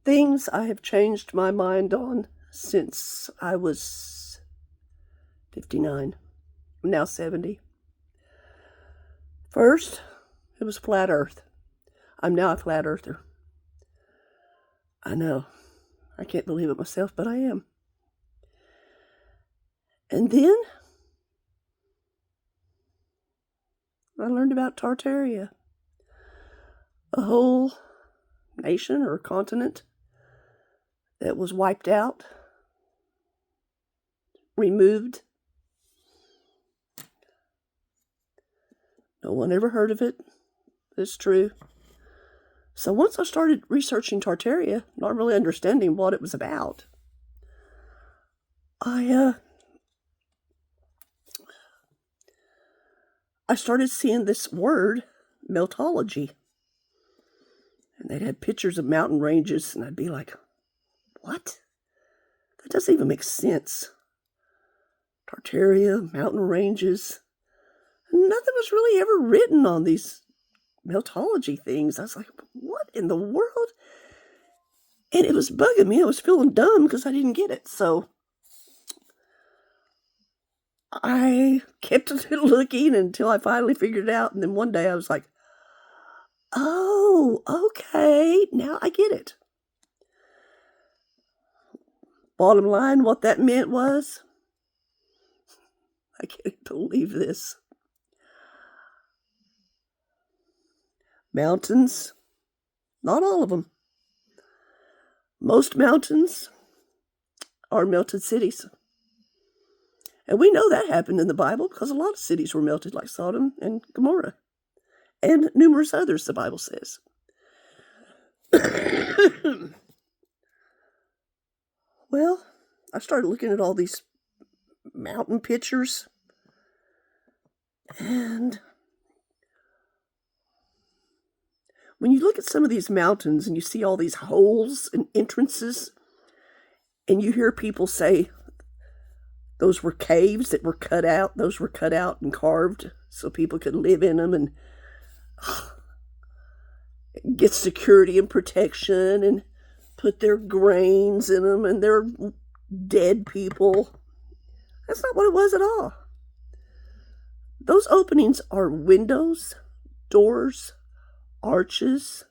Things I have changed my mind on since I was 59. I'm now 70. First, it was flat earth. I'm now a flat earther. I know. I can't believe it myself, but I am. And then I learned about Tartaria, a whole nation or continent that was wiped out, removed. No one ever heard of it. It's true. So once I started researching Tartaria, not really understanding what it was about, I started seeing this word, Meltology. And they'd had pictures of mountain ranges, and I'd be like, what? That doesn't even make sense. Tartaria, mountain ranges. Nothing was really ever written on these Meltology things. I was like, what in the world? And it was bugging me. I was feeling dumb because I didn't get it. So I kept looking until I finally figured it out. And then one day I was like, oh, okay, now I get it. Bottom line, what that meant was, I can't believe this. Mountains, not all of them. Most mountains are melted cities. And we know that happened in the Bible because a lot of cities were melted, like Sodom and Gomorrah. And numerous others, the Bible says. Well, I started looking at all these mountain pictures. And when you look at some of these mountains and you see all these holes and entrances, and you hear people say those were caves that were cut out, and carved so people could live in them and get security and protection and put their grains in them and their dead people. That's not what it was at all. Those openings are windows, doors, arches.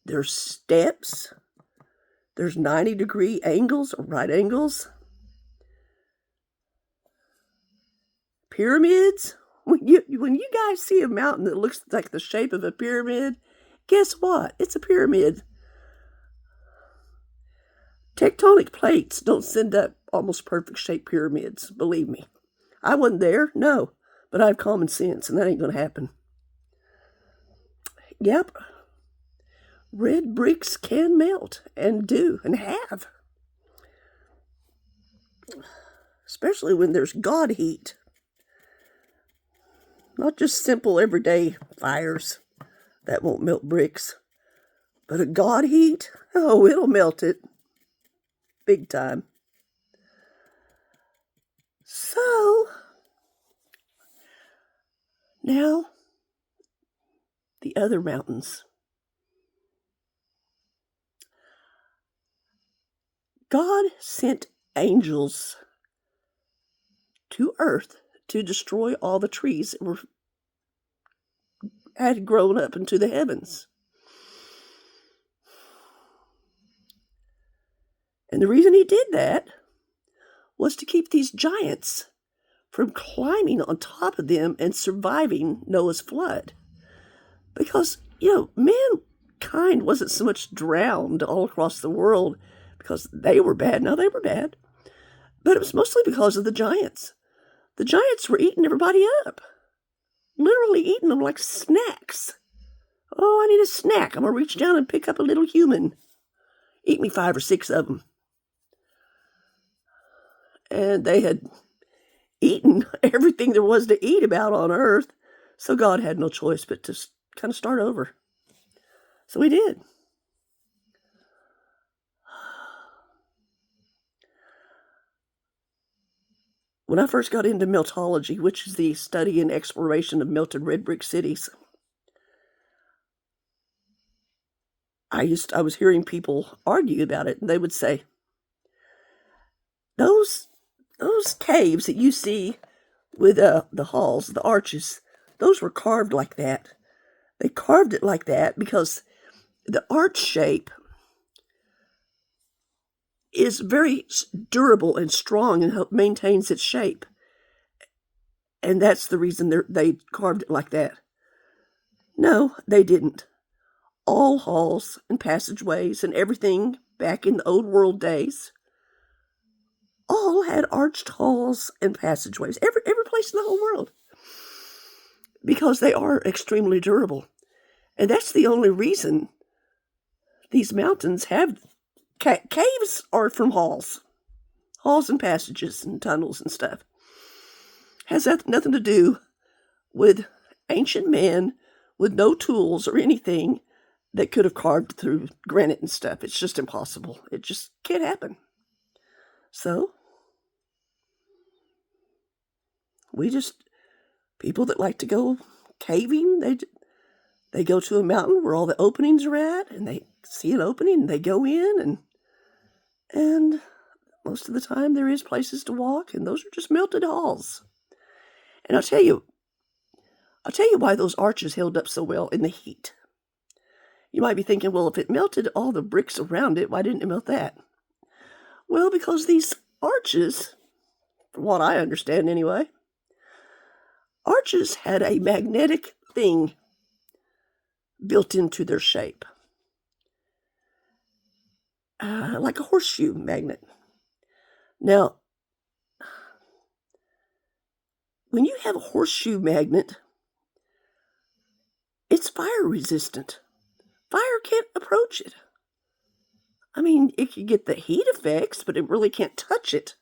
There's steps. There's 90-degree angles or right angles. Pyramids. When you guys see a mountain that looks like the shape of a pyramid, guess what? It's a pyramid. Tectonic plates don't send up almost perfect shaped pyramids, believe me. I wasn't there, no, but I have common sense, and that ain't going to happen. Yep. Red bricks can melt, and do, and have. Especially when there's God heat. Not just simple everyday fires that won't melt bricks, but a God heat, oh, it'll melt it. Big time. So, now, the other mountains. God sent angels to earth to destroy all the trees that had grown up into the heavens. And the reason he did that was to keep these giants from climbing on top of them and surviving Noah's flood. Because, mankind wasn't so much drowned all across the world because they were bad. No, they were bad. But it was mostly because of the giants. The giants were eating everybody up. Literally eating them like snacks. Oh, I need a snack. I'm going to reach down and pick up a little human. Eat me 5 or 6 of them. And they had eaten everything there was to eat about on earth. So God had no choice but to kind of start over. So he did. When I first got into Meltology, which is the study and exploration of melted red brick cities, I was hearing people argue about it, and they would say, those caves that you see with the halls, the arches, those were carved like that. They carved it like that because the arch shape is very durable and strong and maintains its shape. And that's the reason they carved it like that. No, they didn't. All halls and passageways and everything back in the old world days all had arched halls and passageways. Every place in the whole world. Because they are extremely durable. And that's the only reason these mountains have caves are from halls and passages and tunnels and stuff. Has nothing to do with ancient man with no tools or anything that could have carved through granite and stuff. It's just impossible. It just can't happen. So, people that like to go caving, they go to a mountain where all the openings are at, and they see an opening, and they go in, and most of the time there is places to walk, and those are just melted halls. And I'll tell you why those arches held up so well in the heat. You might be thinking, well, if it melted all the bricks around it, why didn't it melt that? Well, because these arches, from what I understand anyway, arches had a magnetic thing built into their shape. Like a horseshoe magnet. Now, when you have a horseshoe magnet, it's fire resistant. Fire can't approach it. I mean, it can get the heat effects, but it really can't touch it.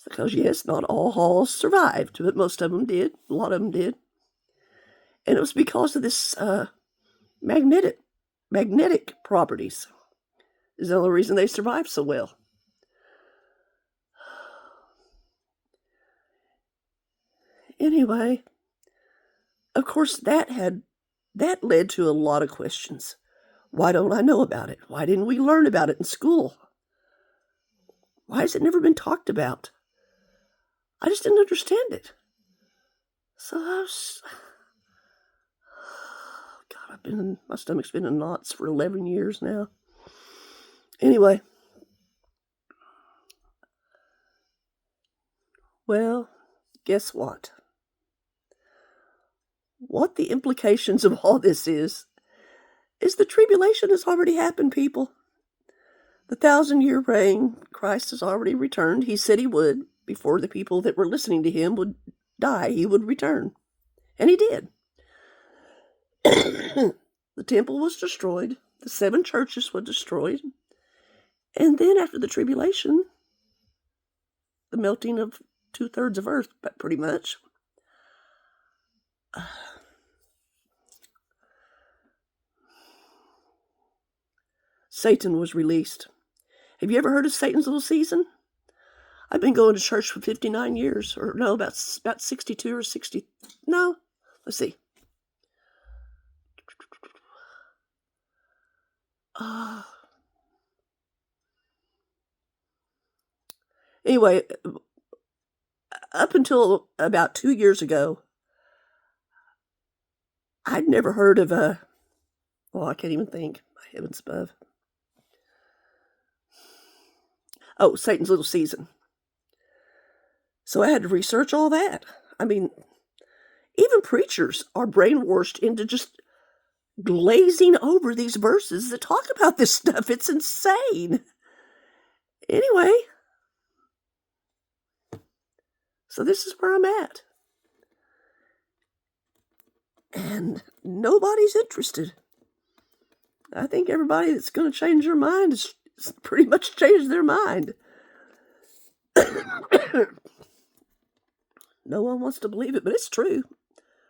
Because, yes, not all halls survived, but most of them did. A lot of them did. And it was because of this magnetic properties. Is the only reason they survived so well. Anyway, of course, that led to a lot of questions. Why don't I know about it? Why didn't we learn about it in school? Why has it never been talked about? I just didn't understand it. So God, my stomach's been in knots for 11 years now. Anyway. Well, guess what? What the implications of all this is the tribulation has already happened, people. The 1,000-year reign, Christ has already returned. He said he would. Before the people that were listening to him would die, he would return. And he did. The temple was destroyed. The 7 churches were destroyed. And then after the tribulation, the melting of 2/3 of earth, pretty much. Satan was released. Have you ever heard of Satan's little season? I've been going to church for 59 years, or no, about 62 or 60. No, let's see. Anyway, up until about 2 years ago, I'd never heard of I can't even think. My heavens above. Oh, Satan's little season. So I had to research all that. I mean, even preachers are brainwashed into just glazing over these verses that talk about this stuff. It's insane. Anyway, so this is where I'm at. And nobody's interested. I think everybody that's going to change their mind has pretty much changed their mind. No one wants to believe it, but it's true.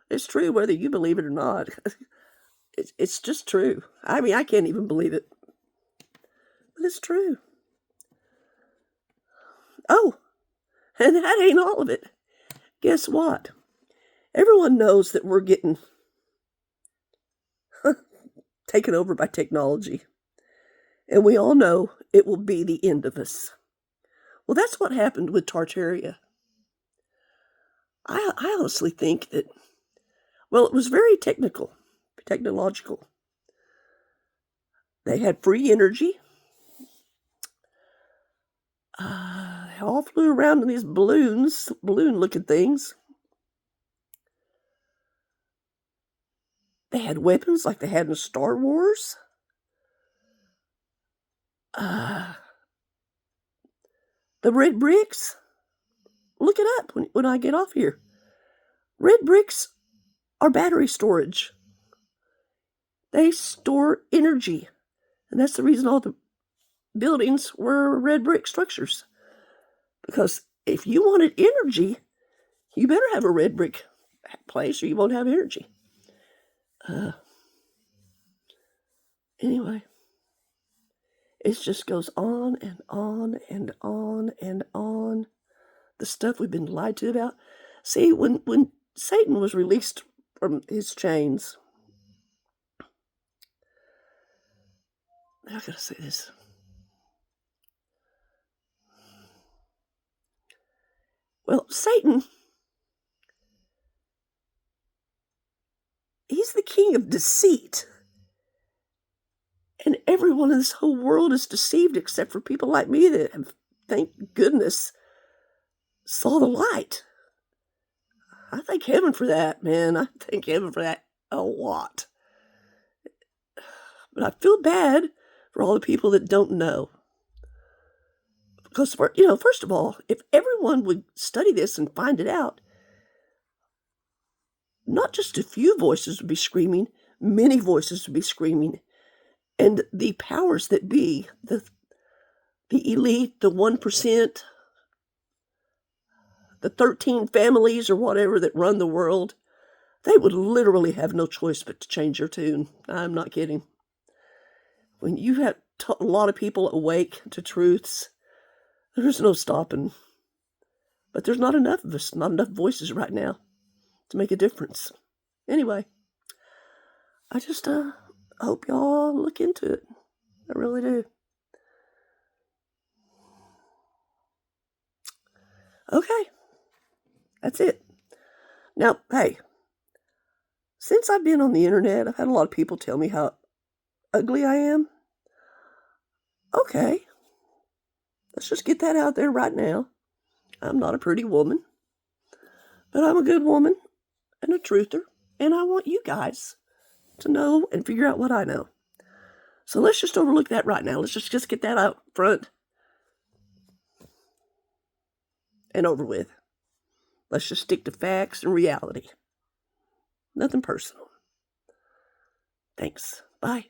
It's true whether you believe it or not. It's just true. I mean, I can't even believe it. But it's true. Oh, and that ain't all of it. Guess what? Everyone knows that we're getting taken over by technology. And we all know it will be the end of us. Well, that's what happened with Tartaria. I honestly think that, well, it was very technological. They had free energy. They all flew around in these balloon-looking things. They had weapons like they had in Star Wars. The red bricks. Look it up when I get off here. Red bricks are battery storage. They store energy. And that's the reason all the buildings were red brick structures. Because if you wanted energy, you better have a red brick place or you won't have energy. Anyway, it just goes on and on and on and on. The stuff we've been lied to about. See, when Satan was released from his chains, I gotta say this. Well, Satan, he's the king of deceit. And everyone in this whole world is deceived except for people like me that have, thank goodness, saw the light. I thank heaven for that, man. I thank heaven for that a lot. But I feel bad for all the people that don't know. Because, first of all, if everyone would study this and find it out, not just a few voices would be screaming, many voices would be screaming. And the powers that be, the elite, the 1%, the 13 families or whatever that run the world, they would literally have no choice but to change their tune. I'm not kidding. When you have a lot of people awake to truths, there's no stopping. But there's not enough of us, not enough voices right now to make a difference. Anyway, I just hope y'all look into it. I really do. Okay. That's it. Now, hey, since I've been on the internet, I've had a lot of people tell me how ugly I am. Okay. Let's just get that out there right now. I'm not a pretty woman, but I'm a good woman and a truther, and I want you guys to know and figure out what I know. So let's just overlook that right now. Let's just get that out front and over with. Let's just stick to facts and reality. Nothing personal. Thanks. Bye.